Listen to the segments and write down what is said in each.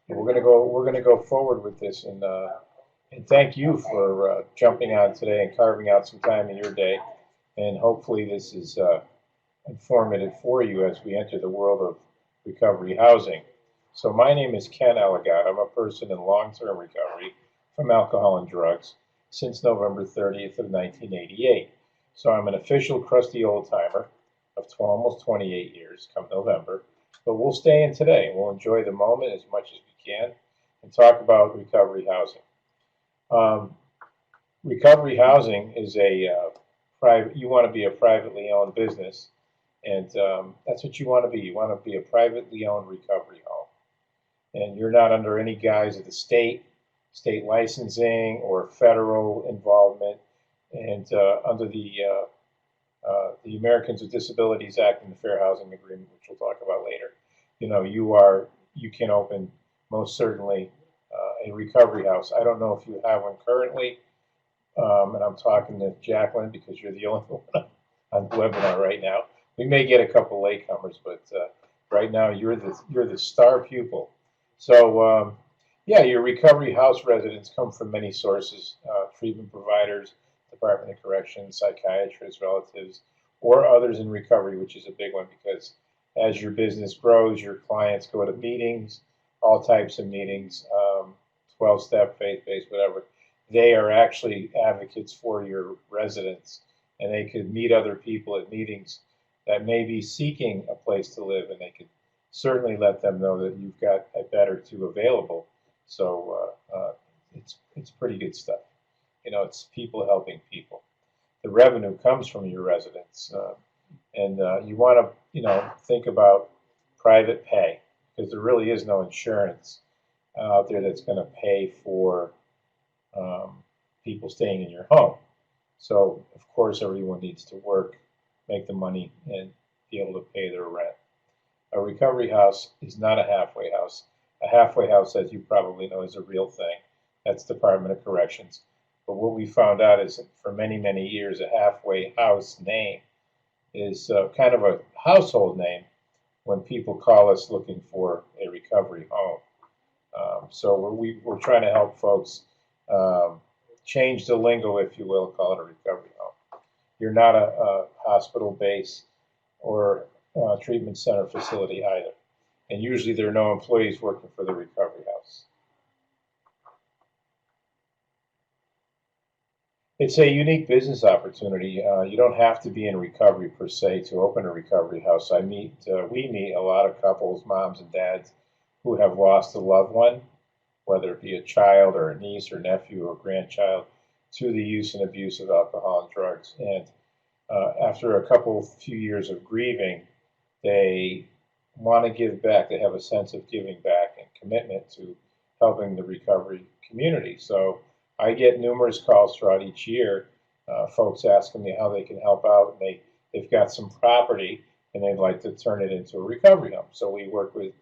We're gonna go forward with this, and thank you for jumping on today and carving out some time in your day. And hopefully this is informative for you as we enter the world of recovery housing. So my name is Ken Elegant. I'm a person in long-term recovery from alcohol and drugs since November 30th of 1988. So I'm an official crusty old-timer of almost 28 years come November. But we'll stay in today. We'll enjoy the moment as much as we can and talk about recovery housing. Um, Recovery housing is a private. You want to be a privately owned business, and that's what you want to be. You want to be a privately owned recovery home, and you're not under any guise of the state licensing or federal involvement, and under the Americans with Disabilities Act and the Fair Housing Agreement, which we'll talk about later. You can open most certainly a recovery house. I don't know if you have one currently, and I'm talking to Jacqueline because you're the only one on the webinar right now. We may get a couple latecomers, but right now you're the star pupil. So yeah, your recovery house residents come from many sources: treatment providers, Department of Corrections, psychiatrists, relatives, or others in recovery, which is a big one because as your business grows, your clients go to meetings, all types of meetings, 12-step, faith-based, whatever. They are actually advocates for your residents, and they could meet other people at meetings that may be seeking a place to live, and they could certainly let them know that you've got a bed or two available. So it's pretty good stuff. It's people helping people. The revenue comes from your residents, and you want to think about private pay because there really is no insurance out there that's going to pay for people staying in your home. So of course everyone needs to work, make the money, and be able to pay their rent. A recovery house is not a halfway house. A halfway house, as you probably know, is a real thing. That's Department of Corrections. But what we found out is that for many, many years, a halfway house name is kind of a household name when people call us looking for a recovery home. So we're trying to help folks change the lingo, if you will, call it a recovery home. You're not a hospital base or treatment center facility either. And usually there are no employees working for the recovery house. It's a unique business opportunity. You don't have to be in recovery per se to open a recovery house. We meet a lot of couples, moms and dads, who have lost a loved one, whether it be a child or a niece or nephew or grandchild, to the use and abuse of alcohol and drugs. And after a few years of grieving, they want to give back. They have a sense of giving back and commitment to helping the recovery community. So I get numerous calls throughout each year, folks asking me how they can help out, and they've got some property and they'd like to turn it into a recovery home. So we work with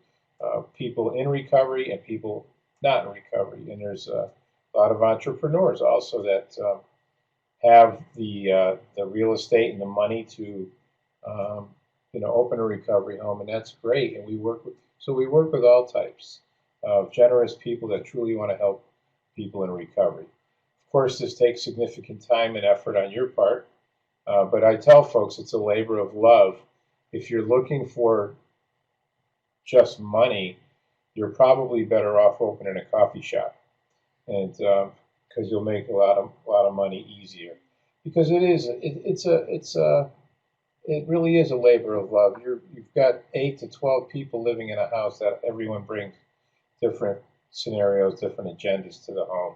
people in recovery and people not in recovery, and there's a lot of entrepreneurs also that have the real estate and the money to open a recovery home, and that's great. And we work with all types of generous people that truly want to help people in recovery. Of course, this takes significant time and effort on your part, but I tell folks it's a labor of love. If you're looking for just money, you're probably better off opening a coffee shop, and because you'll make a lot of money easier. Because it really is a labor of love. You've got 8 to 12 people living in a house that everyone brings different scenarios, different agendas to the home.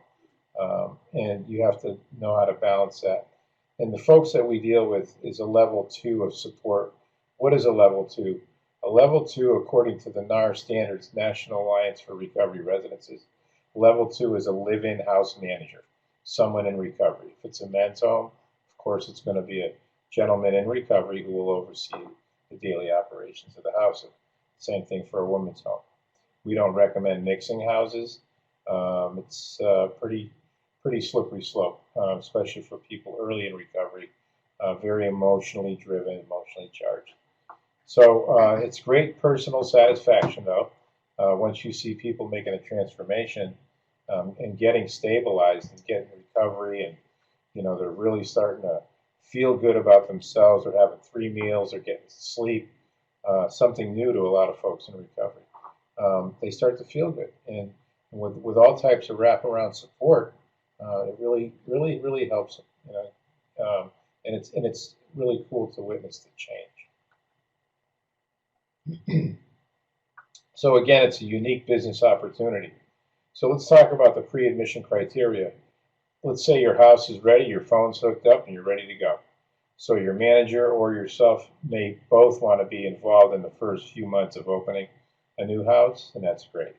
And you have to know how to balance that. And the folks that we deal with is a level 2 of support. What is a level 2? A level 2, according to the NAR standards, National Alliance for Recovery Residences, level 2 is a live-in house manager, someone in recovery. If it's a men's home, of course it's going to be a gentleman in recovery who will oversee the daily operations of the house. Same thing for a woman's home. We don't recommend mixing houses. It's pretty slippery slope, especially for people early in recovery, very emotionally driven, emotionally charged. So it's great personal satisfaction, though. Once you see people making a transformation and getting stabilized and getting recovery, and they're really starting to feel good about themselves, or having 3 meals, or getting sleep, something new to a lot of folks in recovery. They start to feel good, and with all types of wraparound support, it really helps them. And it's really cool to witness the change. So again, it's a unique business opportunity. So let's talk about the pre-admission criteria. Let's say your house is ready, your phone's hooked up, and you're ready to go. So your manager or yourself may both want to be involved in the first few months of opening a new house, and that's great.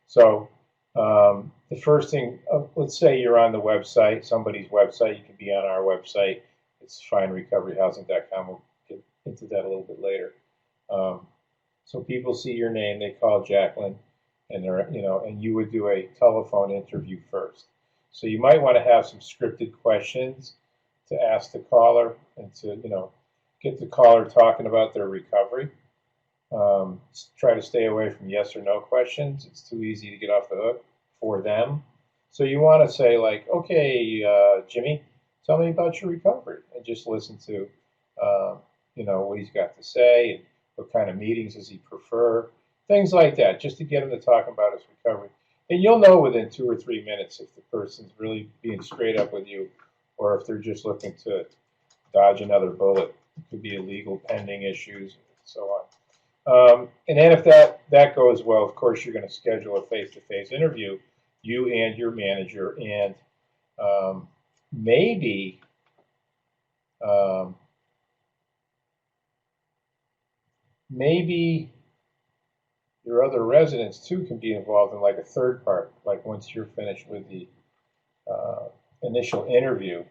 So the first thing, let's say you're on the website, somebody's website. You can be on our website. It's findrecoveryhousing.com. We'll get into that a little bit later. So people see your name, they call Jacqueline, and and you would do a telephone interview first. So you might want to have some scripted questions to ask the caller, and to get the caller talking about their recovery. Try to stay away from yes or no questions. It's too easy to get off the hook for them. So you want to say, like, okay, Jimmy, tell me about your recovery, and just listen to what he's got to say, and what kind of meetings does he prefer, things like that, just to get him to talk about his recovery. And you'll know within 2 or 3 minutes if the person's really being straight up with you, or if they're just looking to dodge another bullet. It could be illegal pending issues, and so on. And then if that goes well, of course, you're going to schedule a face-to-face interview, you and your manager, and maybe maybe your other residents too can be involved in, like, a third part. Like, once you're finished with the initial interview,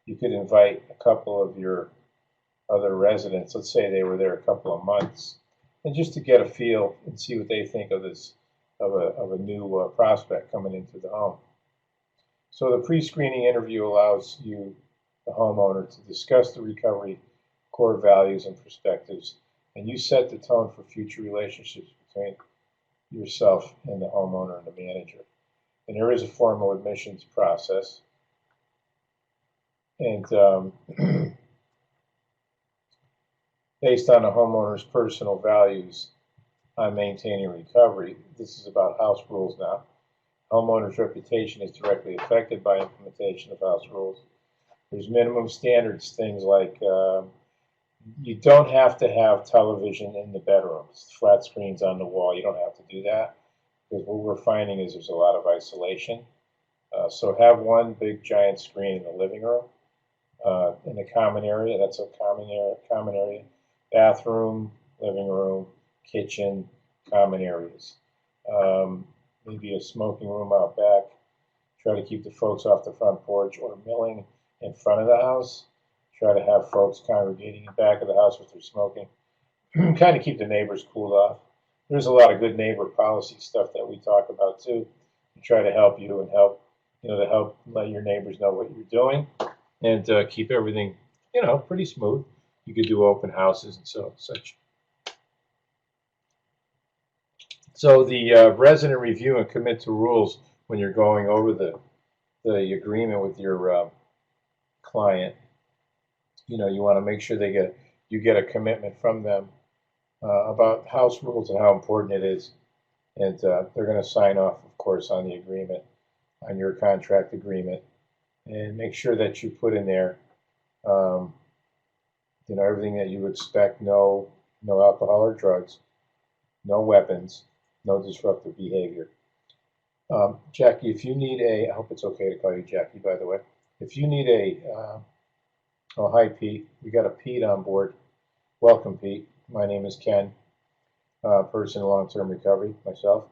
you could invite a couple of your other residents. Let's say they were there a couple of months, and just to get a feel and see what they think of this, of a new prospect coming into the home. So the pre-screening interview allows you, the homeowner, to discuss the recovery core values and perspectives, and you set the tone for future relationships between yourself and the homeowner and the manager. And there is a formal admissions process. And based on the homeowner's personal values on maintaining recovery, this is about house rules now. Homeowner's reputation is directly affected by implementation of house rules. There's minimum standards, things like you don't have to have television in the bedrooms, flat screens on the wall. You don't have to do that, because what we're finding is there's a lot of isolation. So have one big giant screen in the living room, in the common area. That's a common area. Bathroom, living room, kitchen, common areas. Maybe a smoking room out back. Try to keep the folks off the front porch or milling in front of the house. Try to have folks congregating in back of the house if they're smoking. Kind of keep the neighbors cooled off. There's a lot of good neighbor policy stuff that we talk about too, to try to help you and help let your neighbors know what you're doing, and keep everything pretty smooth. You could do open houses and such. So the resident review and commit to rules when you're going over the agreement with your client. You want to make sure you get a commitment from them about house rules and how important it is, and they're going to sign off, of course, on the agreement, on your contract agreement, and make sure that you put in there, everything that you expect. No alcohol or drugs, no weapons, no disruptive behavior. Jackie, if you need I hope it's okay to call you Jackie, by the way. If you need oh, hi, Pete. We got a Pete on board. Welcome, Pete. My name is Ken, person in long-term recovery, myself.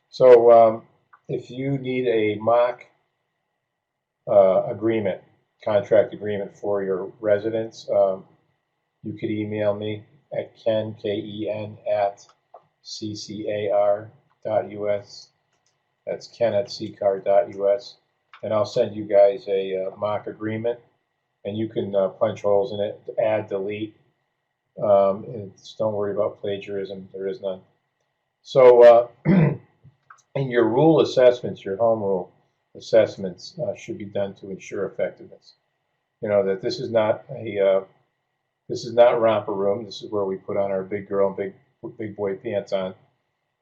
So if you need a mock contract agreement for your residents, you could email me at Ken, Ken, at ccar.us. That's Ken at ccar.us. And I'll send you guys a mock agreement, and you can punch holes in it, add, delete. Don't worry about plagiarism. There is none. So in your rule assessments, your home rule assessments should be done to ensure effectiveness. You know that this is not romper room. This is where we put on our big girl and big boy pants on,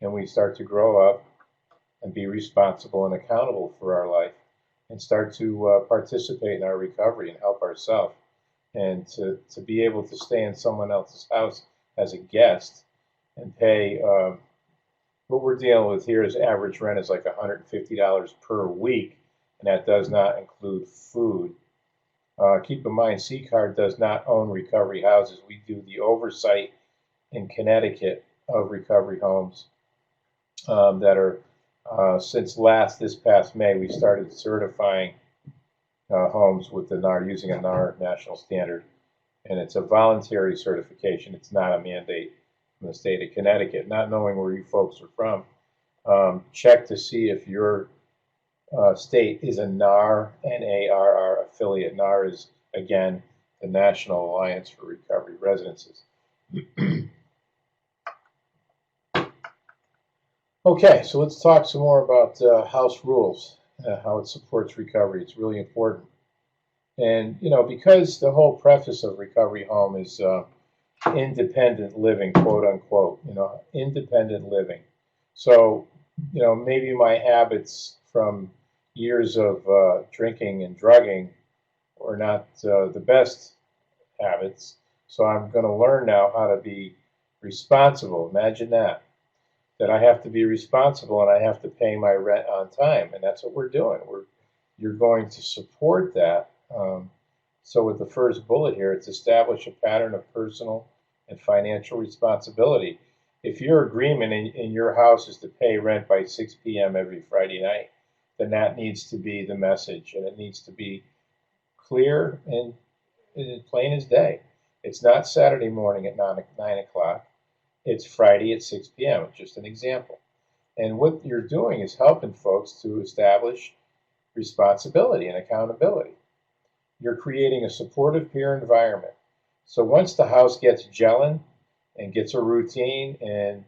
and we start to grow up and be responsible and accountable for our life, and start to participate in our recovery and help ourselves, and to be able to stay in someone else's house as a guest and pay. What we're dealing with here is average rent is like $150 per week, and that does not include food. Keep in mind, C-Card does not own recovery houses. We do the oversight in Connecticut of recovery homes that are, since this past May, we started certifying homes with the NAR, using a NAR national standard. And it's a voluntary certification. It's not a mandate from the state of Connecticut. Not knowing where you folks are from, check to see if your state is a NAR, NARR affiliate. NAR is, again, the National Alliance for Recovery Residences. Okay, so let's talk some more about house rules, how it supports recovery. It's really important. And, you know, because the whole preface of Recovery Home is independent living, quote unquote, you know, independent living. So, you know, maybe my habits from years of drinking and drugging were not the best habits. So I'm going to learn now how to be responsible. Imagine that I have to be responsible and I have to pay my rent on time. And that's what we're doing. You're going to support that. So with the first bullet here, it's establish a pattern of personal and financial responsibility. If your agreement in your house is to pay rent by 6 p.m. every Friday night, then that needs to be the message, and it needs to be clear and plain as day. It's not Saturday morning at 9 o'clock. It's Friday at 6 p.m. Just an example. And what you're doing is helping folks to establish responsibility and accountability. You're creating a supportive peer environment. So once the house gets gelling and gets a routine, and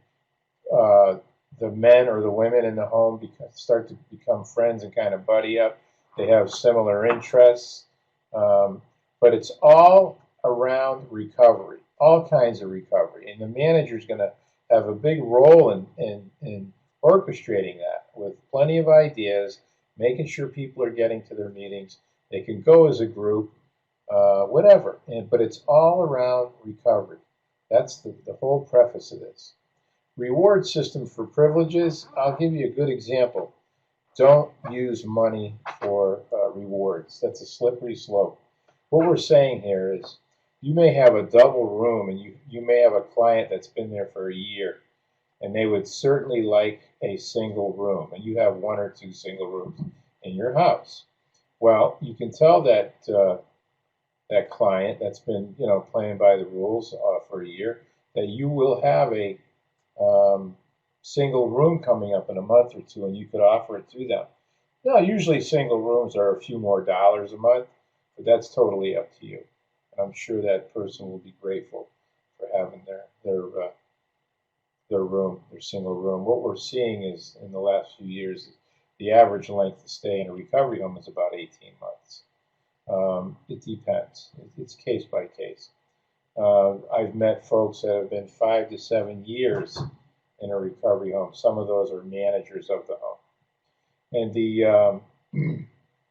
the men or the women in the home start to become friends and kind of buddy up, they have similar interests. But it's all around recovery, all kinds of recovery. And the manager's going to have a big role in orchestrating that with plenty of ideas, making sure people are getting to their meetings. They can go as a group, whatever. But it's all around recovery. That's the whole preface of this. Reward system for privileges. I'll give you a good example. Don't use money for rewards. That's a slippery slope. What we're saying here is you may have a double room, and you may have a client that's been there for a year, and they would certainly like a single room, and you have one or two single rooms in your house. Well, you can tell that that client that's been, you know, playing by the rules for a year, that you will have a single room coming up in a month or two, and you could offer it to them. Now, usually single rooms are a few more dollars a month, but that's totally up to you. And I'm sure that person will be grateful for having their room, their single room. What we're seeing is in the last few years, the average length of stay in a recovery home is about 18 months. It depends. It's case by case. I've met folks that have been 5 to 7 years in a recovery home. Some of those are managers of the home. And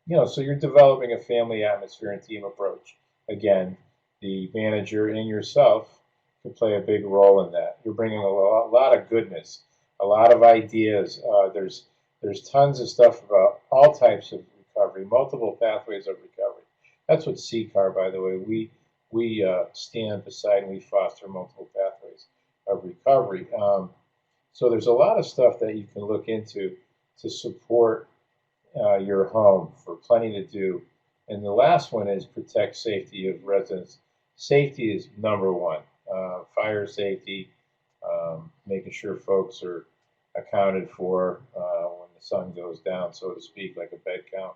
you know, so you're developing a family atmosphere and team approach. Again, the manager and yourself can play a big role in that. You're bringing a lot of goodness, a lot of ideas. There's tons of stuff about all types of recovery, multiple pathways of recovery. That's what CCAR, by the way, we stand beside, and we foster multiple pathways of recovery. So there's a lot of stuff that you can look into to support your home, for plenty to do. And the last one is protect safety of residents. Safety is number one. Fire safety, making sure folks are accounted for when the sun goes down, so to speak, like a bed count.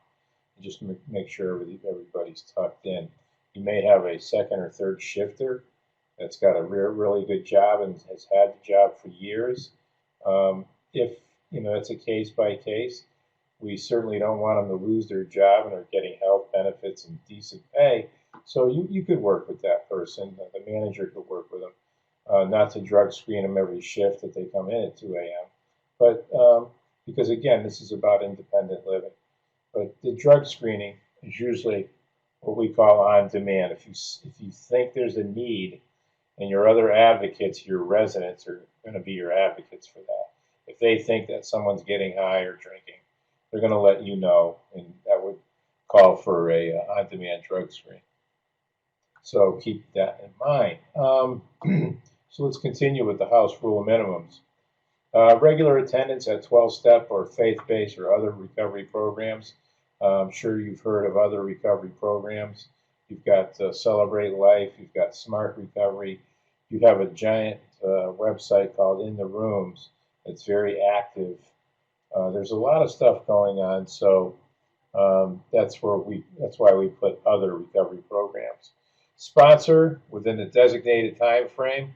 And just make sure everybody's tucked in. You may have a second or third shifter that's got a really good job and has had the job for years. If it's a case by case, we certainly don't want them to lose their job and are getting health benefits and decent pay. So you could work with that person. The manager could work with them, not to drug screen them every shift that they come in at 2 a.m. But because again, this is about independent living. But the drug screening is usually what we call on demand. If you think there's a need, and your other advocates, your residents, are going to be your advocates for that. If they think that someone's getting high or drinking, they're going to let you know, and that would call for a on-demand drug screen. So keep that in mind. So let's continue with the House rule of minimums. Regular attendance at 12-step or faith-based or other recovery programs. I'm sure you've heard of other recovery programs. You've got Celebrate Life. You've got Smart Recovery. You have a giant website called In the Rooms. It's very active. There's a lot of stuff going on, so that's why we put other recovery programs. Sponsor within the designated time frame.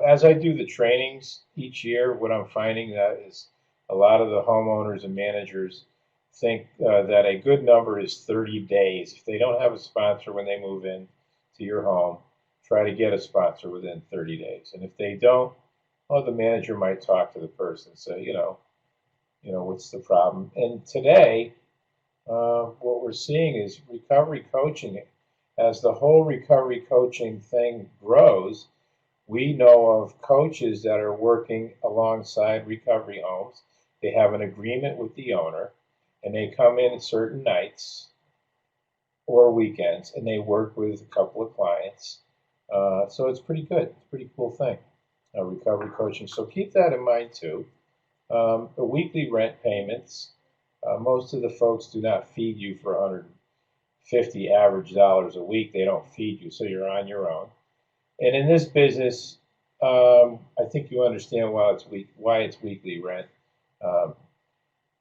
As I do the trainings each year, what I'm finding that is a lot of the homeowners and managers think that a good number is 30 days. If they don't have a sponsor when they move in to your home, try to get a sponsor within 30 days. And if they don't, well, the manager might talk to the person and say, what's the problem? And today, what we're seeing is recovery coaching. As the whole recovery coaching thing grows, we know of coaches that are working alongside recovery homes. They have an agreement with the owner, and they come in certain nights or weekends, and they work with a couple of clients. So it's pretty good. It's a pretty cool thing, recovery coaching. So keep that in mind too. The weekly rent payments. Most of the folks do not feed you for 150 average dollars a week. They don't feed you, so you're on your own. And in this business, I think you understand why it's weekly rent.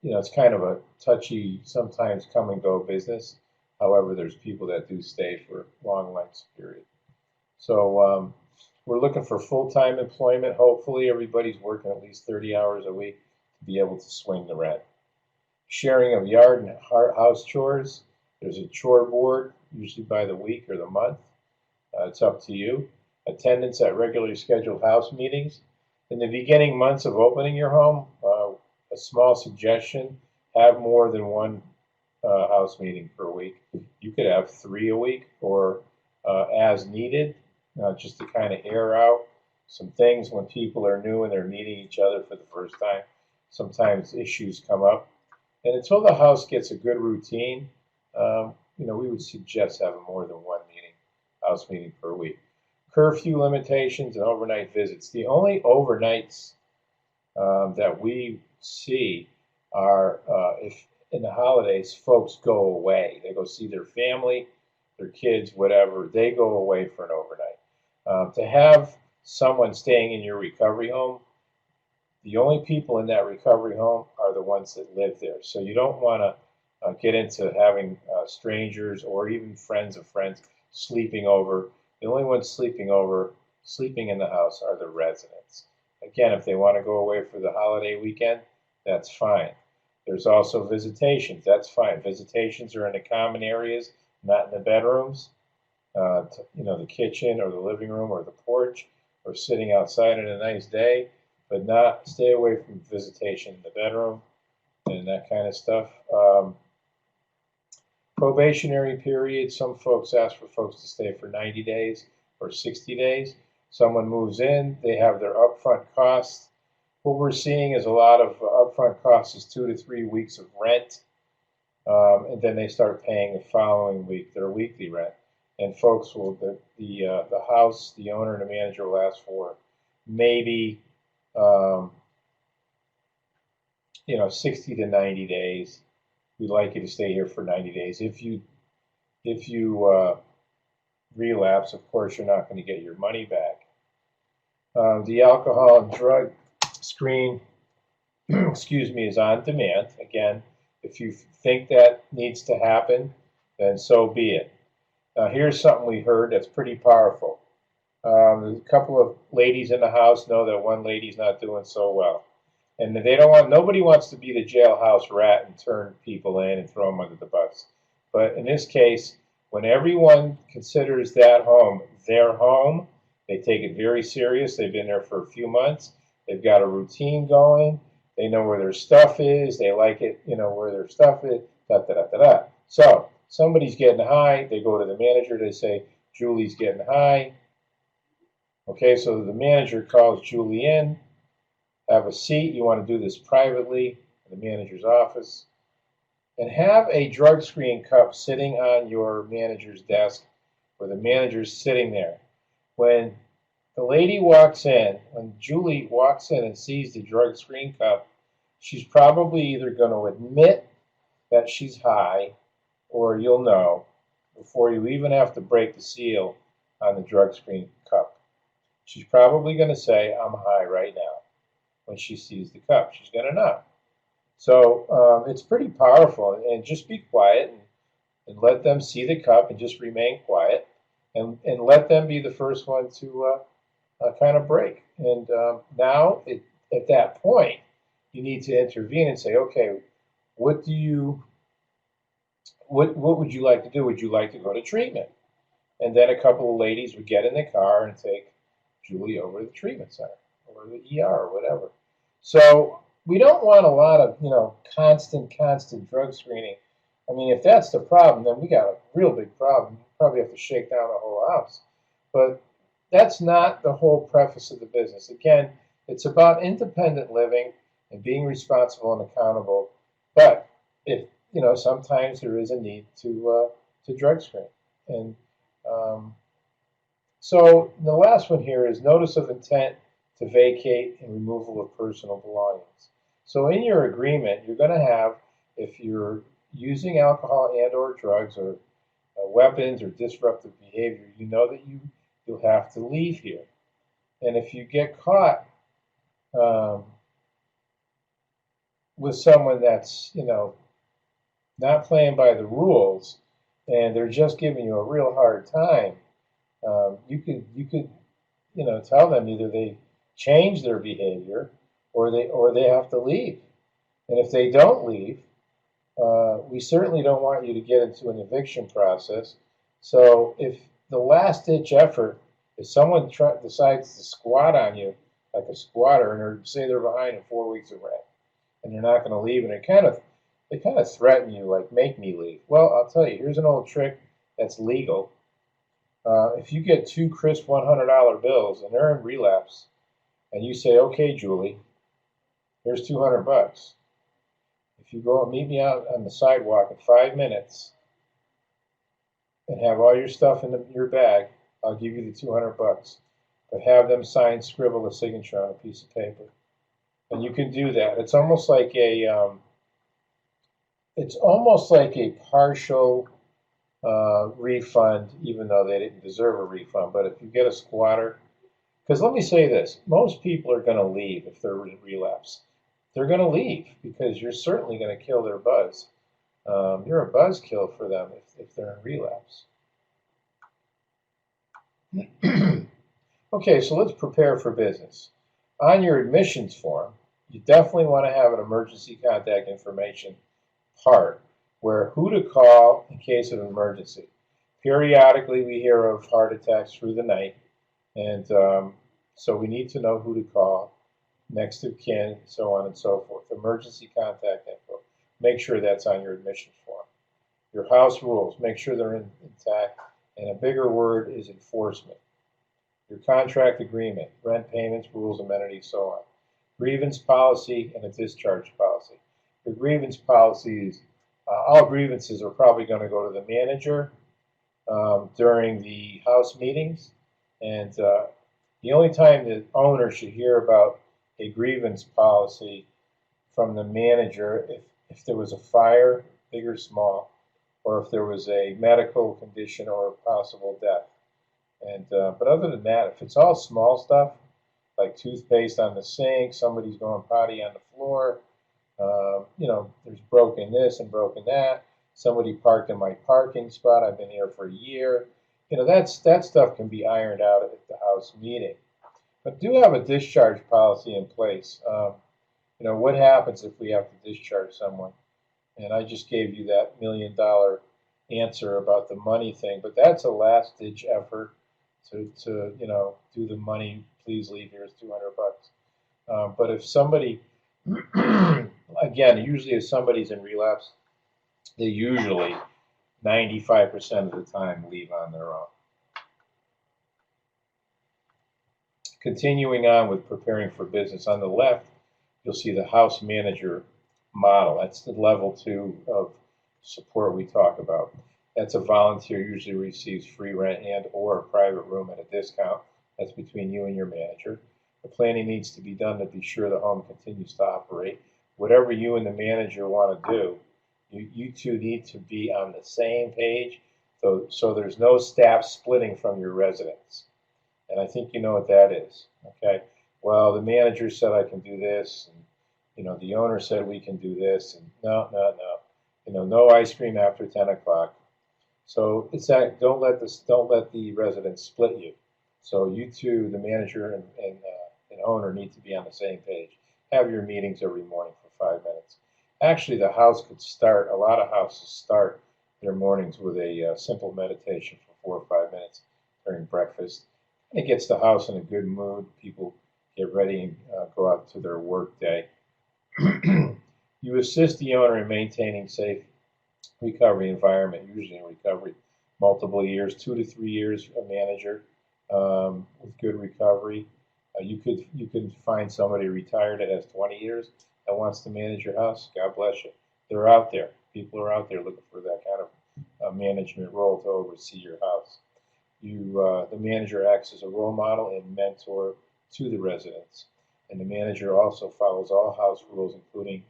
It's kind of a touchy, sometimes come and go business. However, there's people that do stay for long lengths period. So we're looking for full-time employment. Hopefully, everybody's working at least 30 hours a week to be able to swing the rent. Sharing of yard and house chores. There's a chore board, usually by the week or the month. It's up to you. Attendance at regularly scheduled house meetings. In the beginning months of opening your home, a small suggestion, have more than one house meeting per week. You could have 3 a week or as needed, just to kind of air out some things when people are new and they're meeting each other for the first time. Sometimes issues come up. And until the house gets a good routine, we would suggest having more than one house meeting per week. Curfew limitations and overnight visits. The only overnights that we see are if in the holidays folks go away. They go see their family, their kids, whatever. They go away for an overnight. To have someone staying in your recovery home, the only people in that recovery home are the ones that live there. So you don't want to get into having strangers or even friends of friends sleeping over. The only ones sleeping in the house are the residents. Again, if they want to go away for the holiday weekend, that's fine. There's also visitations. That's fine. Visitations are in the common areas, not in the bedrooms. The kitchen or the living room or the porch, or sitting outside on a nice day, but not stay away from visitation in the bedroom and that kind of stuff. Probationary period. Some folks ask for folks to stay for 90 days or 60 days. Someone moves in, they have their upfront costs. What we're seeing is a lot of upfront costs is 2 to 3 weeks of rent, and then they start paying the following week their weekly rent. And folks will the house, the owner and the manager will ask for maybe 60 to 90 days. We'd like you to stay here for 90 days. If you relapse, of course, you're not going to get your money back. The alcohol and drug screen, is on demand. Again, if you think that needs to happen, then so be it. Here's something we heard that's pretty powerful. A couple of ladies in the house know that one lady's not doing so well. And they don't want, nobody wants to be the jailhouse rat and turn people in and throw them under the bus. But in this case, when everyone considers that home their home, they take it very serious. They've been there for a few months. They've got a routine going. They know where their stuff is. They like it, where their stuff is. Da da da da da. So somebody's getting high. They go to the manager. They say, Julie's getting high. Okay, so the manager calls Julie in. Have a seat. You want to do this privately in the manager's office. And have a drug screen cup sitting on your manager's desk where the manager's sitting there. When the lady walks in, when Julie walks in and sees the drug screen cup, she's probably either going to admit that she's high, or you'll know before you even have to break the seal on the drug screen cup. She's probably going to say, I'm high right now. When she sees the cup, she's going to know. So it's pretty powerful. And just be quiet and let them see the cup and just remain quiet. And let them be the first one to kind of break. And now, at that point, you need to intervene and say, okay, what would you like to do? Would you like to go to treatment? And then a couple of ladies would get in the car and take Julie over to the treatment center or the ER or whatever. So we don't want a lot of, constant drug screening. I mean, if that's the problem, then we got a real big problem. You probably have to shake down the whole house. But that's not the whole preface of the business. Again, it's about independent living and being responsible and accountable. But if sometimes there is a need to drug screen. And so the last one here is notice of intent to vacate and removal of personal belongings. So in your agreement, you're going to have, if you're using alcohol and or drugs or weapons or disruptive behavior, you know that you'll have to leave here. And if you get caught with someone that's, not playing by the rules and they're just giving you a real hard time, you could tell them either they change their behavior or they have to leave. And if they don't leave, we certainly don't want you to get into an eviction process. So if the last-ditch effort, if someone decides to squat on you like a squatter, and say they're behind in 4 weeks of rent, and they're not going to leave, and they kind of threaten you, like, make me leave. Well, I'll tell you, here's an old trick that's legal. If you get 2 crisp $100 bills and they're in relapse, and you say, okay, Julie, here's $200. If you go and meet me out on the sidewalk in 5 minutes and have all your stuff in your bag, I'll give you the $200. But have them scribble a signature on a piece of paper. And you can do that. It's almost like a partial refund, even though they didn't deserve a refund. But if you get a squatter, because let me say this, most people are going to leave if they're in relapse. They're going to leave because you're certainly going to kill their buzz. You're a buzzkill for them if they're in relapse. Okay, so let's prepare for business. On your admissions form, you definitely want to have an emergency contact information part where who to call in case of emergency. Periodically, we hear of heart attacks through the night, and so we need to know who to call, next of kin, so on and so forth. Emergency contact info. Make sure that's on your admissions form. Your house rules. Make sure they're intact, and a bigger word is enforcement. Your contract agreement, rent payments, rules, amenities, so on. Grievance policy and a discharge policy. Your grievance policy is all grievances are probably going to go to the manager during the house meetings, and the only time the owner should hear about a grievance policy from the manager if there was a fire, big or small, or if there was a medical condition or a possible death. And but other than that, if it's all small stuff, like toothpaste on the sink, somebody's going potty on the floor, there's broken this and broken that, somebody parked in my parking spot, I've been here for a year, that stuff can be ironed out at the house meeting. But do have a discharge policy in place. What happens if we have to discharge someone? And I just gave you that $1 million answer about the money thing, but that's a last ditch effort to do the money. Please leave. Here's $200. But if somebody, again, usually if somebody's in relapse, they usually 95% of the time leave on their own. Continuing on with preparing for business, on the left, you'll see the house manager model. That's the level 2 of support we talk about. That's a volunteer usually receives free rent and or a private room at a discount. That's between you and your manager. The planning needs to be done to be sure the home continues to operate. Whatever you and the manager want to do, you two need to be on the same page, so there's no staff splitting from your residents. And I think you know what that is. Okay. Well, the manager said I can do this, and the owner said we can do this, and no. No ice cream after 10 o'clock. So it's that don't let the residents split you. So you two, the manager and owner, need to be on the same page. Have your meetings every morning for 5 minutes. Actually, a lot of houses start their mornings with a simple meditation for 4 or 5 minutes during breakfast. And it gets the house in a good mood. People get ready and go out to their work day. You assist the owner in maintaining safe recovery environment, usually in recovery, multiple years, 2 to 3 years, a manager with good recovery. You could find somebody retired that has 20 years that wants to manage your house. God bless you. They're out there. People are out there looking for that kind of management role to oversee your house. The manager acts as a role model and mentor to the residents. And the manager also follows all house rules, including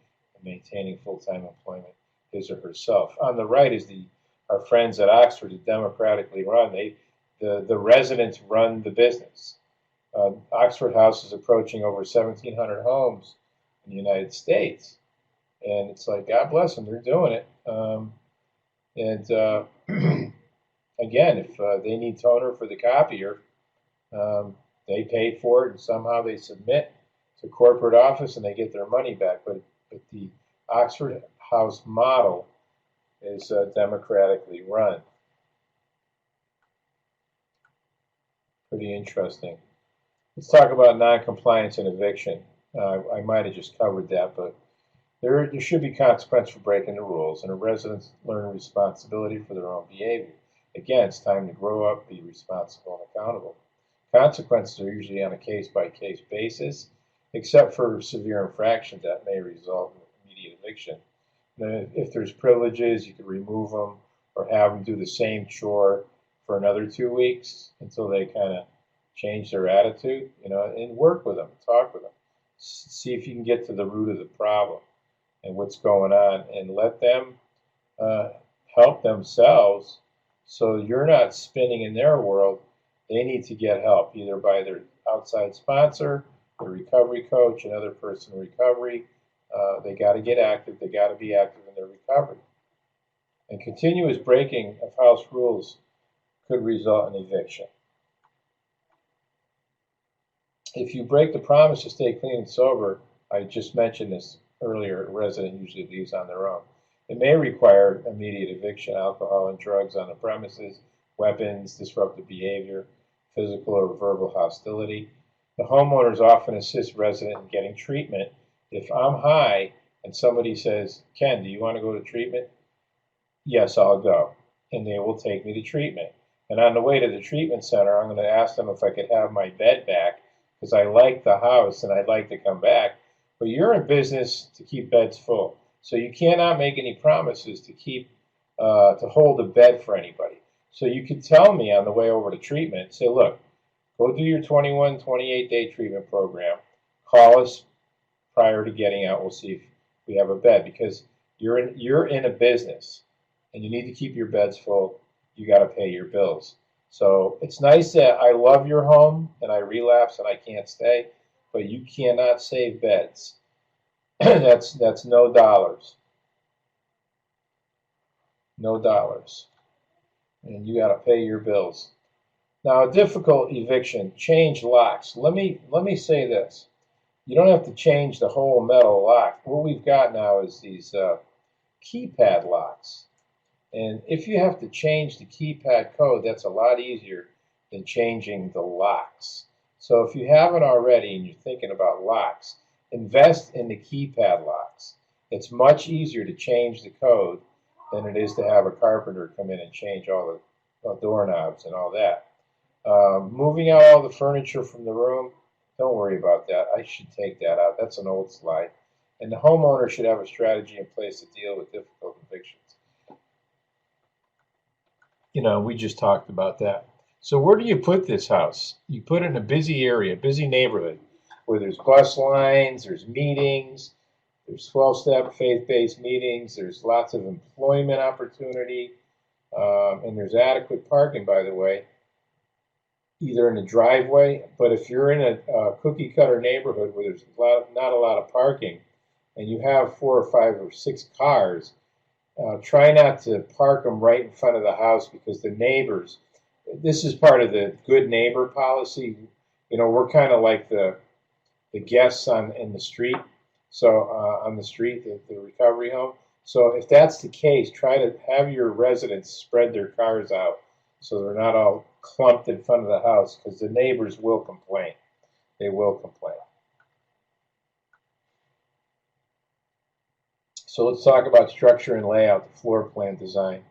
maintaining full-time employment, his or herself. On the right is our friends at Oxford, democratically run. The residents run the business. Oxford House is approaching over 1,700 homes in the United States. And it's like, God bless them, they're doing it. Again, if they need toner for the copier, they pay for it, and somehow they submit to corporate office and they get their money back. But the Oxford House model is democratically run. Pretty interesting. Let's talk about noncompliance and eviction. I might have just covered that, but there should be consequence for breaking the rules, and the residents learn responsibility for their own behavior. Again, it's time to grow up, be responsible and accountable. Consequences are usually on a case-by-case basis, except for severe infractions that may result in immediate eviction. If there's privileges, you could remove them or have them do the same chore for another 2 weeks until they kind of change their attitude, and work with them, talk with them. See if you can get to the root of the problem and what's going on, and let them help themselves so you're not spinning in their world. They need to get help, either by their outside sponsor, their recovery coach, another person in recovery. They got to get active. They got to be active in their recovery. And continuous breaking of house rules could result in eviction. If you break the promise to stay clean and sober, I just mentioned this earlier, a resident usually leaves on their own. It may require immediate eviction, alcohol and drugs on the premises, weapons, disruptive behavior, physical or verbal hostility. The homeowners often assist resident in getting treatment. If I'm high and somebody says, Ken, do you want to go to treatment? Yes, I'll go. And they will take me to treatment. And on the way to the treatment center, I'm going to ask them if I could have my bed back, because I like the house and I'd like to come back. But you're in business to keep beds full. So you cannot make any promises to hold a bed for anybody. So you could tell me on the way over to treatment, say, look, go do your 21, 28-day treatment program. Call us prior to getting out. We'll see if we have a bed, because you're in a business and you need to keep your beds full. You got to pay your bills. So it's nice that I love your home and I relapse and I can't stay, but you cannot save beds. That's no dollars. No dollars. And you got to pay your bills. Now, a difficult eviction, change locks. Let me say this. You don't have to change the whole metal lock. What we've got now is these keypad locks. And if you have to change the keypad code, that's a lot easier than changing the locks. So if you haven't already and you're thinking about locks, invest in the keypad locks. It's much easier to change the code than it is to have a carpenter come in and change all the doorknobs and all that. Moving out all the furniture from the room, don't worry about that. I should take that out. That's an old slide. And the homeowner should have a strategy in place to deal with difficult evictions. We just talked about that. So where do you put this house? You put it in a busy area, busy neighborhood, where there's bus lines, there's meetings, there's 12-step faith-based meetings, there's lots of employment opportunity, and there's adequate parking, by the way, either in the driveway, but if you're in a cookie-cutter neighborhood where there's not a lot of parking, and you have 4 or 5 or 6 cars, try not to park them right in front of the house because the neighbors, this is part of the good neighbor policy. We're kind of like the guests in the street. So on the street, the recovery home. So if that's the case, try to have your residents spread their cars out so they're not all clumped in front of the house, because the neighbors will complain. They will complain. So let's talk about structure and layout, the floor plan design.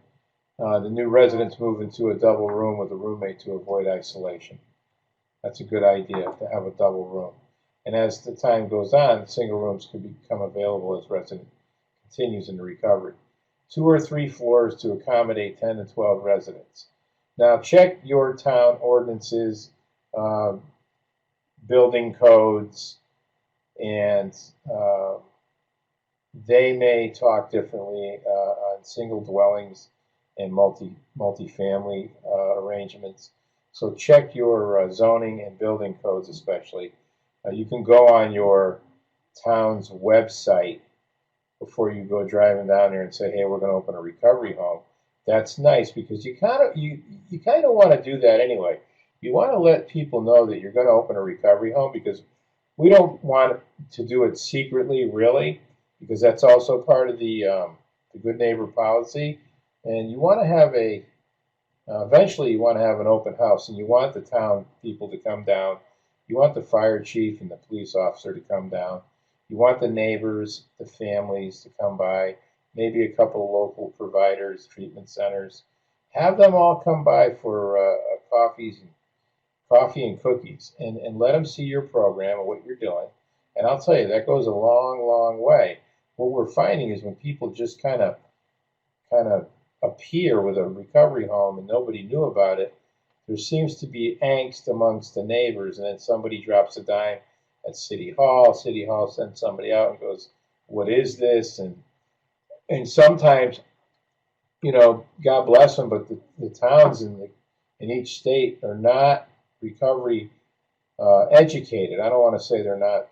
The new residents move into a double room with a roommate to avoid isolation. That's a good idea, to have a double room. And as the time goes on, single rooms can become available as resident continues in the recovery. 2 or 3 floors to accommodate 10 to 12 residents. Now check your town ordinances, building codes, and they may talk differently on single dwellings and multi-family arrangements. So check your zoning and building codes especially. You can go on your town's website before you go driving down there and say, hey, we're going to open a recovery home. That's nice, because you kind of want to do that anyway. You want to let people know that you're going to open a recovery home, because we don't want to do it secretly, really, because that's also part of the good neighbor policy. And you want to have eventually you want to have an open house, and you want the town people to come down. You want the fire chief and the police officer to come down. You want the neighbors, the families to come by, maybe a couple of local providers, treatment centers. Have them all come by for coffee and cookies, and let them see your program and what you're doing. And I'll tell you, that goes a long, long way. What we're finding is when people just kind of appear with a recovery home and nobody knew about it, there seems to be angst amongst the neighbors, and then somebody drops a dime at City Hall. City Hall sends somebody out and goes, what is this? And sometimes, God bless them, but the towns in each state are not recovery educated. I don't want to say they're not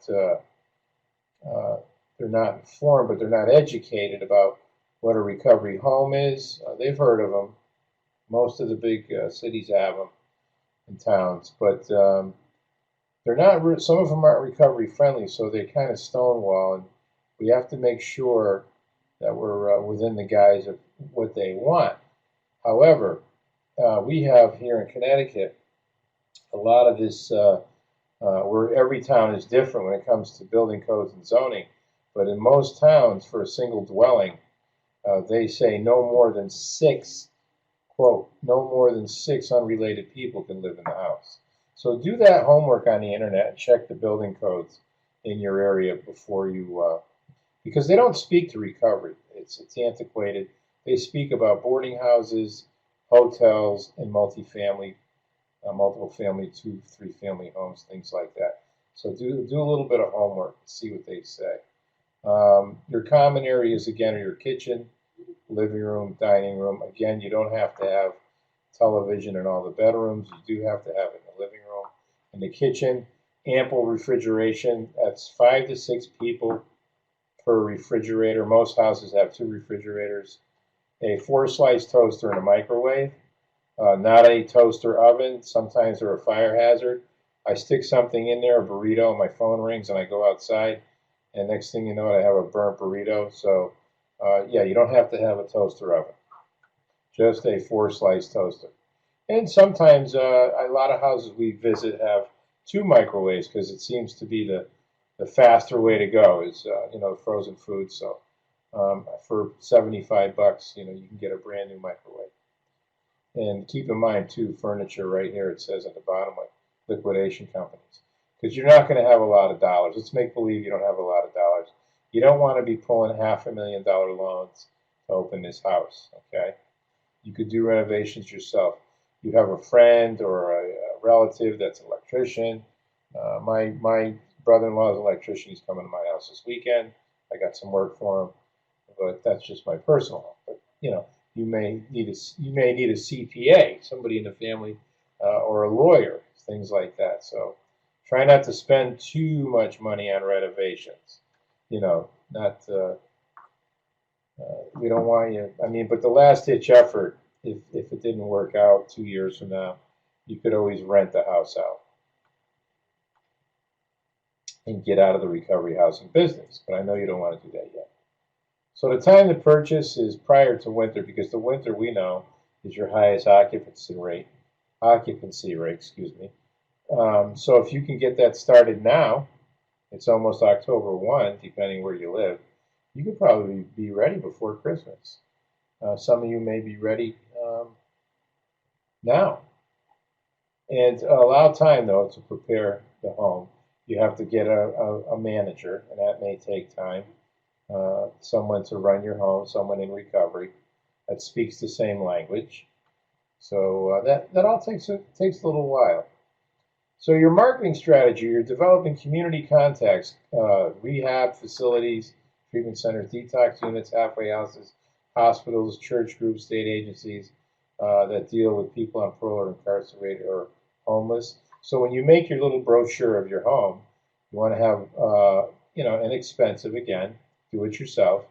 informed, but they're not educated about what a recovery home is. They've heard of them. Most of the big cities have them in towns, but they're not. Some of them aren't recovery friendly, so they kind of stonewall, and we have to make sure that we're within the guise of what they want. However, we have here in Connecticut a lot of this, where every town is different when it comes to building codes and zoning, but in most towns, for a single dwelling, they say no more than 6, quote, no more than 6 unrelated people can live in the house. So do that homework on the internet and check the building codes in your area before you, because they don't speak to recovery. It's antiquated. They speak about boarding houses, hotels, and multifamily, multiple family, 2, 3 family homes, things like that. So do a little bit of homework and see what they say. Your common areas, again, are your kitchen, living room, dining room. Again, you don't have to have television in all the bedrooms. You do have to have it in the living room. In the kitchen, ample refrigeration. That's 5 to 6 people per refrigerator. Most houses have 2 refrigerators. A 4-slice toaster and a microwave. Not a toaster oven. Sometimes they're a fire hazard. I stick something in there, a burrito, my phone rings, and I go outside, and next thing you know, I have a burnt burrito. So, yeah, you don't have to have a toaster oven, just a four-slice toaster. And sometimes a lot of houses we visit have two microwaves because it seems to be the faster way to go is frozen food. So for 75 bucks, you can get a brand new microwave. And keep in mind too, furniture right here it says at the bottom like liquidation companies because you're not going to have a lot of dollars. Let's make believe you don't have a lot of dollars. You don't want to be pulling $500,000 loans to open this house. Okay. You could do renovations yourself. You have a friend or a relative that's an electrician. My brother-in-law is an electrician. He's coming to my house this weekend. I got some work for him, but that's just my personal. But you may need a CPA, somebody in the family, or a lawyer, things like that. So try not to spend too much money on renovations. Not. We don't want you. I mean, but the last ditch effort, if it didn't work out 2 years from now, you could always rent the house out and get out of the recovery housing business. But I know you don't want to do that yet. So the time to purchase is prior to winter because the winter we know is your highest occupancy rate. Excuse me. So if you can get that started now, it's almost October 1, depending where you live. You could probably be ready before Christmas. Some of you may be ready now. And allow time, though, to prepare the home. You have to get a manager, and that may take time. Someone to run your home, someone in recovery that speaks the same language. So that all takes a little while. So your marketing strategy, you're developing community contacts, rehab facilities, treatment centers, detox units, halfway houses, hospitals, church groups, state agencies that deal with people on parole or incarcerated or homeless. So when you make your little brochure of your home, you want to have, inexpensive, again, do it yourself,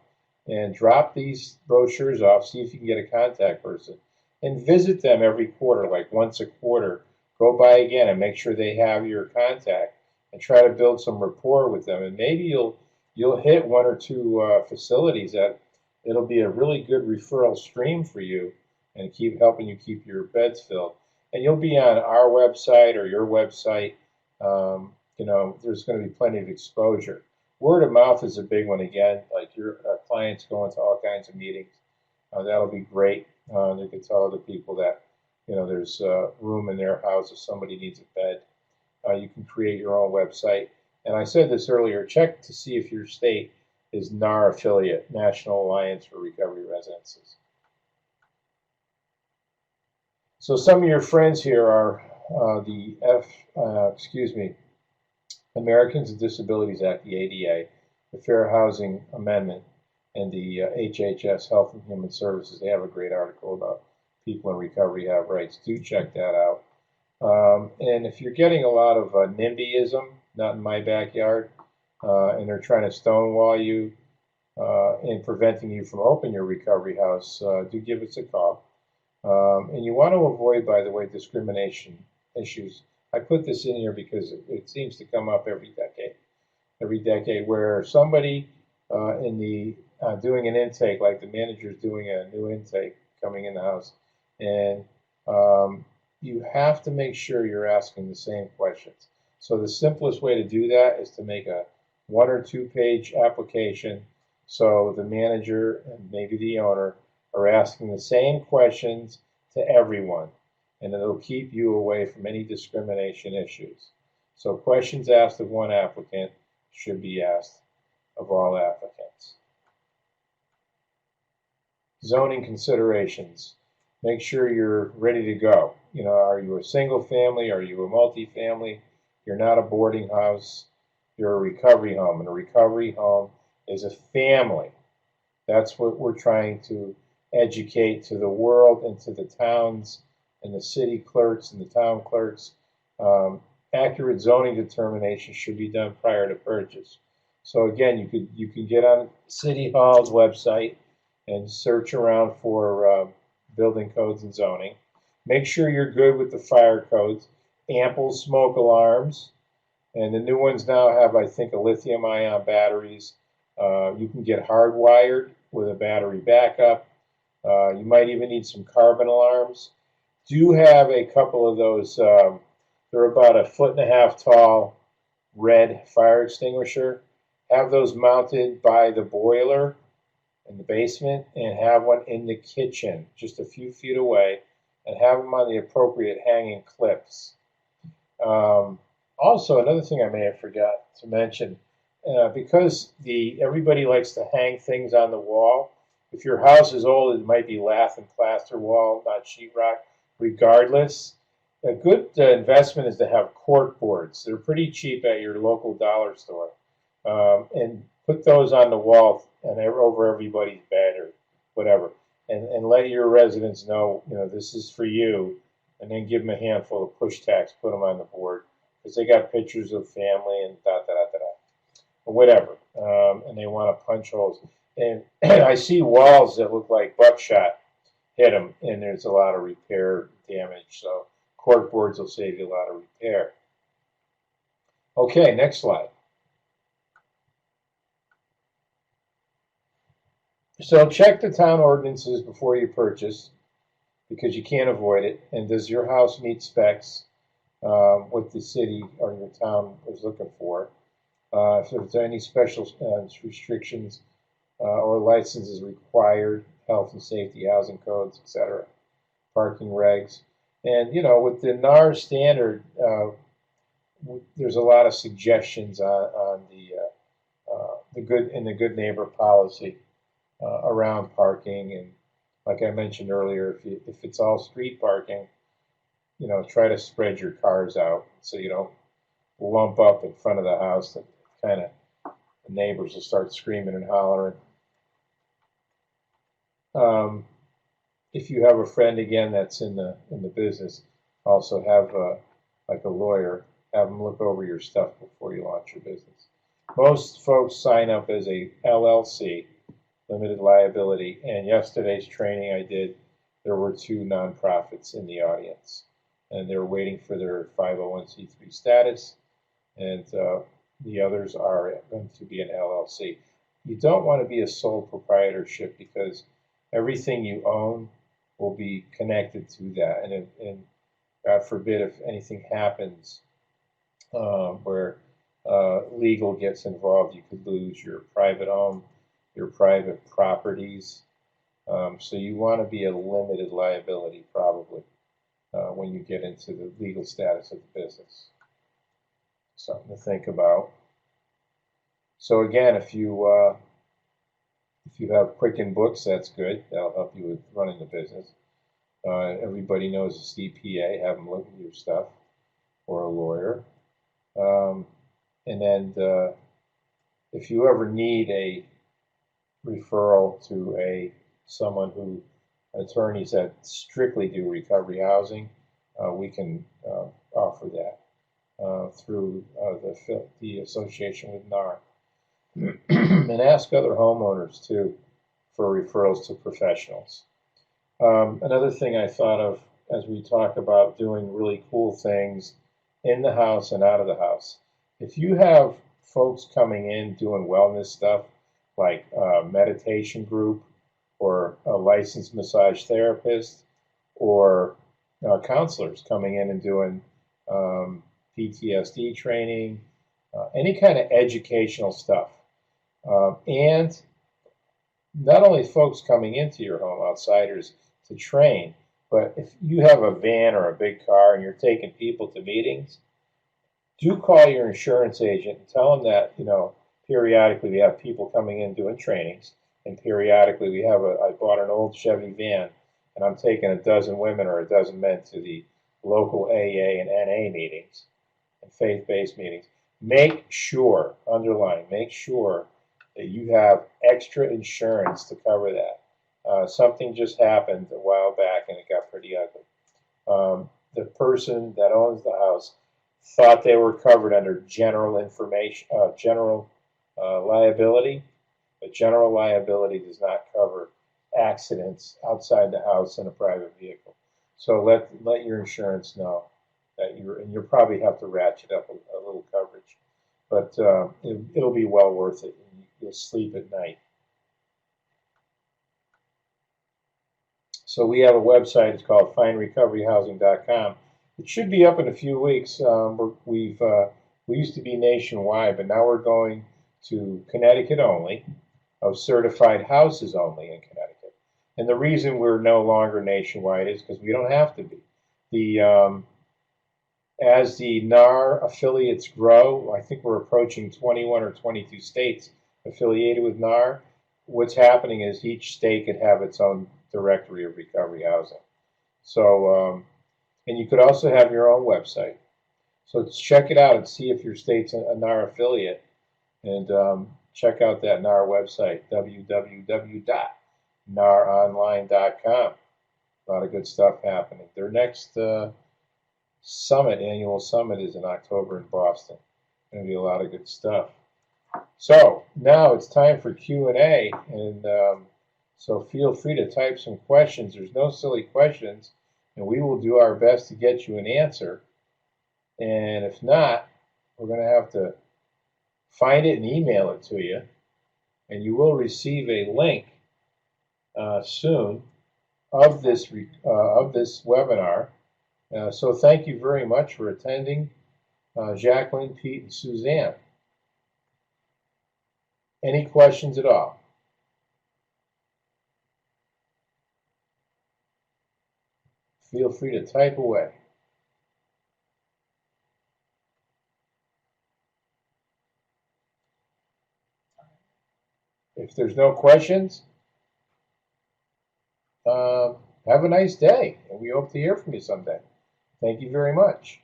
and drop these brochures off, see if you can get a contact person, and visit them every quarter, like once a quarter. Go by again and make sure they have your contact and try to build some rapport with them. And maybe you'll hit one or two facilities that it'll be a really good referral stream for you and keep helping you keep your beds filled. And you'll be on our website or your website. There's going to be plenty of exposure. Word of mouth is a big one again. Like your clients going to all kinds of meetings. That'll be great. They can tell other people that there's room in their house if somebody needs a bed. You can create your own website. And I said this earlier, check to see if your state is NAR affiliate, National Alliance for Recovery Residences. So some of your friends here are the Americans with Disabilities Act, the ADA, the Fair Housing Amendment, and the HHS, Health and Human Services. They have a great article about people in recovery have rights. Do check that out. And if you're getting a lot of NIMBYism, not in my backyard, and they're trying to stonewall you and preventing you from opening your recovery house, do give us a call. And you want to avoid, by the way, discrimination issues. I put this in here because it seems to come up every decade where somebody in the doing an intake, like the manager's doing a new intake coming in the house, and you have to make sure you're asking the same questions. So the simplest way to do that is to make a 1 or 2 page application so the manager and maybe the owner are asking the same questions to everyone, and it'll keep you away from any discrimination issues. So questions asked of one applicant should be asked of all applicants. Zoning considerations. Make sure you're ready to go. Are you a single family? Are you a multifamily? You're not a boarding house. You're a recovery home, and a recovery home is a family. That's what we're trying to educate to the world and to the towns and the city clerks and the town clerks. Accurate zoning determination should be done prior to purchase. So again, you can get on City Hall's website and search around for building codes and zoning. Make sure you're good with the fire codes. ample smoke alarms. And the new ones now have, I think, a lithium-ion batteries. You can get hardwired with a battery backup. You might even need some carbon alarms. Do have a couple of those. They're about 1.5 feet tall, red fire extinguisher. Have those mounted by the boiler in the basement, and have one in the kitchen, just a few feet away, and have them on the appropriate hanging clips. Also, another thing I may have forgot to mention, because everybody likes to hang things on the wall. If your house is old, it might be lath and plaster wall, not sheetrock. Regardless, a good investment is to have cork boards. They're pretty cheap at your local dollar store, and put those on the wall and over everybody's bed or whatever, and let your residents know, this is for you, and then give them a handful of push tacks, put them on the board, because they got pictures of family and or whatever, and they want to punch holes. And I see walls that look like buckshot hit them, and there's a lot of repair damage. So cork boards will save you a lot of repair. Okay, next slide. So check the town ordinances before you purchase, because you can't avoid it. And does your house meet specs, what the city or your town is looking for? If there's any special restrictions or licenses required, health and safety, housing codes, etc., parking regs. And, with the NAR standard, there's a lot of suggestions on the good neighbor policy around parking. And like I mentioned earlier, if it's all street parking, try to spread your cars out so you don't lump up in front of the house. That kind of the neighbors will start screaming and hollering. If you have a friend again that's in the business, also have like a lawyer, have them look over your stuff before you launch your business. Most folks sign up as a LLC, limited liability, and yesterday's training I did, there were 2 nonprofits in the audience, and they're waiting for their 501c3 status, and the others are going to be an LLC. You don't want to be a sole proprietorship, because everything you own will be connected to that. And God forbid if anything happens where legal gets involved, you could lose your private home, your private properties. So you want to be a limited liability probably when you get into the legal status of the business. Something to think about. So again, if you have Quicken Books, that's good. That'll help you with running the business. Everybody knows a CPA. Have them look at your stuff, or a lawyer. And then if you ever need a referral to someone who, attorneys that strictly do recovery housing, we can offer that through the association with NAR. And ask other homeowners too for referrals to professionals. Another thing I thought of as we talk about doing really cool things in the house and out of the house. If you have folks coming in doing wellness stuff like a meditation group, or a licensed massage therapist, or counselors coming in and doing PTSD training, any kind of educational stuff. And not only folks coming into your home, outsiders, to train, but if you have a van or a big car and you're taking people to meetings, do call your insurance agent and tell them that, periodically we have people coming in doing trainings, and periodically we have I bought an old Chevy van, and I'm taking 12 women or 12 men to the local AA and NA meetings and faith-based meetings. Make sure, underline, make sure that you have extra insurance to cover that. Something just happened a while back and it got pretty ugly. The person that owns the house thought they were covered under general liability, but general liability does not cover accidents outside the house in a private vehicle. So let your insurance know that and you'll probably have to ratchet up a little coverage, but it'll be well worth it. And you'll sleep at night. So we have a website. It's called findrecoveryhousing.com. It should be up in a few weeks. We used to be nationwide, but now we're going to Connecticut only, of certified houses only in Connecticut. And the reason we're no longer nationwide is because we don't have to be. As the NAR affiliates grow, I think we're approaching 21 or 22 states affiliated with NAR. What's happening is each state could have its own directory of recovery housing. So, and you could also have your own website. So check it out and see if your state's a NAR affiliate. And check out that NAR website, www.naronline.com. A lot of good stuff happening. Their next annual summit is in October in Boston. Going to be a lot of good stuff. So now it's time for Q&A, and so feel free to type some questions. There's no silly questions, and we will do our best to get you an answer. And if not, we're going to have to find it and email it to you, and you will receive a link soon of this webinar. So thank you very much for attending, Jacqueline, Pete, and Suzanne. Any questions at all? Feel free to type away. If there's no questions, have a nice day, and we hope to hear from you someday. Thank you very much.